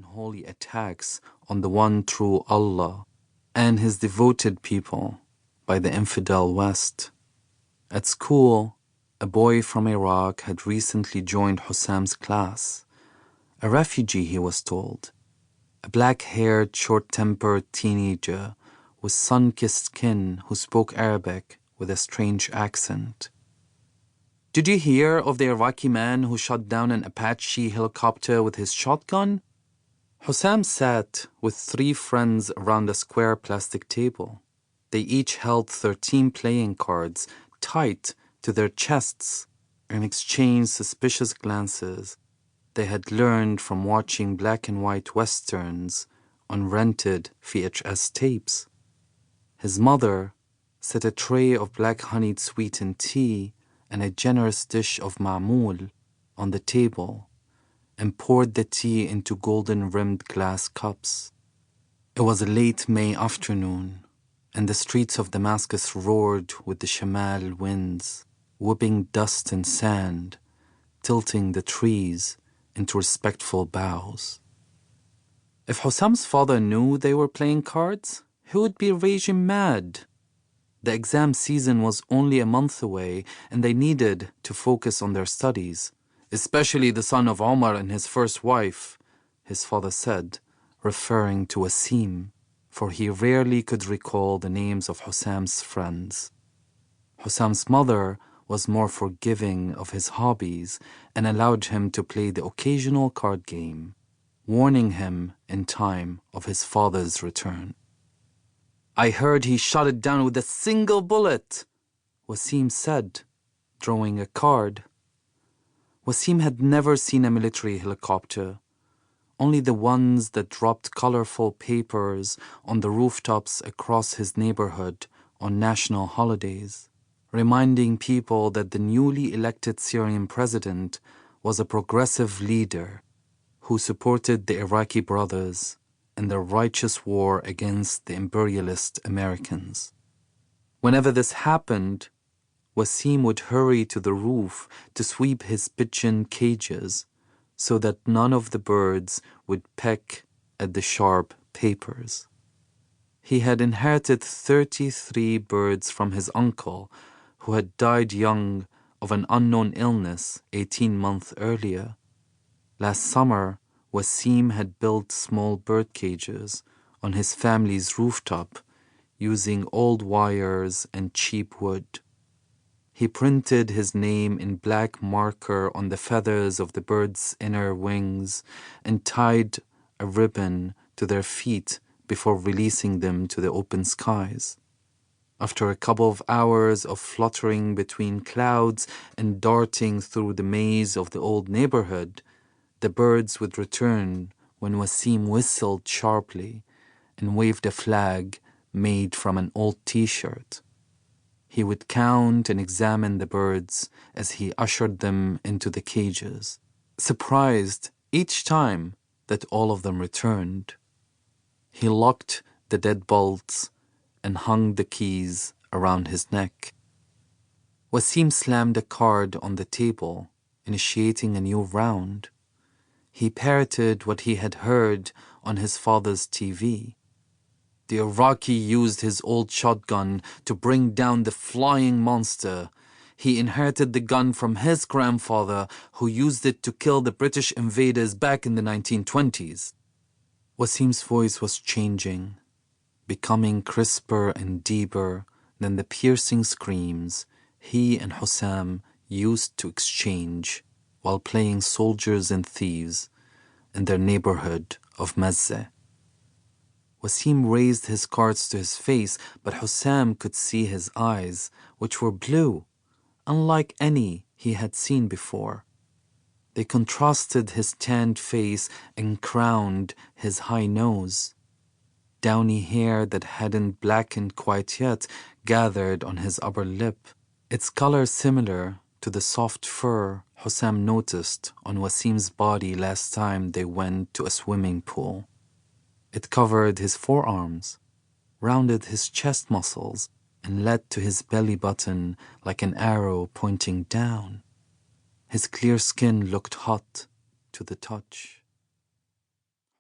unholy attacks on the one true Allah and His devoted people by the infidel West. At school, a boy from Iraq had recently joined Hussam's class. A refugee, he was told. A black-haired, short-tempered teenager with sun-kissed skin who spoke Arabic with a strange accent. "Did you hear of the Iraqi man who shot down an Apache helicopter with his shotgun?" Hussam sat with 3 friends around a square plastic table. They each held 13 playing cards tight to their chests and exchanged suspicious glances they had learned from watching black and white westerns on rented VHS tapes. His mother set a tray of black honeyed sweetened tea and a generous dish of ma'moul on the table and poured the tea into golden-rimmed glass cups. It was a late May afternoon, and the streets of Damascus roared with the shamal winds, whipping dust and sand, tilting the trees into respectful bows. If Hussam's father knew they were playing cards, he would be raging mad. The exam season was only a month away, and they needed to focus on their studies, especially the son of Omar and his first wife, his father said, referring to Wassim, for he rarely could recall the names of Hussam's friends. Hussam's mother was more forgiving of his hobbies and allowed him to play the occasional card game, warning him in time of his father's return. "I heard he shot it down with a single bullet," Wassim said, drawing a card. Wassim had never seen a military helicopter, only the ones that dropped colorful papers on the rooftops across his neighborhood on national holidays, reminding people that the newly elected Syrian president was a progressive leader who supported the Iraqi brothers in their righteous war against the imperialist Americans. Whenever this happened, Wassim would hurry to the roof to sweep his pigeon cages so that none of the birds would peck at the sharp papers. He had inherited 33 birds from his uncle, who had died young of an unknown illness 18 months earlier. Last summer, Wassim had built small bird cages on his family's rooftop using old wires and cheap wood. He printed his name in black marker on the feathers of the birds' inner wings and tied a ribbon to their feet before releasing them to the open skies. After a couple of hours of fluttering between clouds and darting through the maze of the old neighborhood, the birds would return when Wassim whistled sharply and waved a flag made from an old t-shirt. He would count and examine the birds as he ushered them into the cages, surprised each time that all of them returned. He locked the deadbolts and hung the keys around his neck. Wassim slammed a card on the table, initiating a new round. He parroted what he had heard on his father's TV. The Iraqi used his old shotgun to bring down the flying monster. He inherited the gun from his grandfather, who used it to kill the British invaders back in the 1920s. Wassim's voice was changing, becoming crisper and deeper than the piercing screams he and Hussam used to exchange while playing soldiers and thieves in their neighborhood of Mazzeh. Wassim raised his cards to his face, but Hussam could see his eyes, which were blue, unlike any he had seen before. They contrasted his tanned face and crowned his high nose. Downy hair that hadn't blackened quite yet gathered on his upper lip, its color similar to the soft fur Hussam noticed on Wassim's body last time they went to a swimming pool. It covered his forearms, rounded his chest muscles, and led to his belly button like an arrow pointing down. His clear skin looked hot to the touch.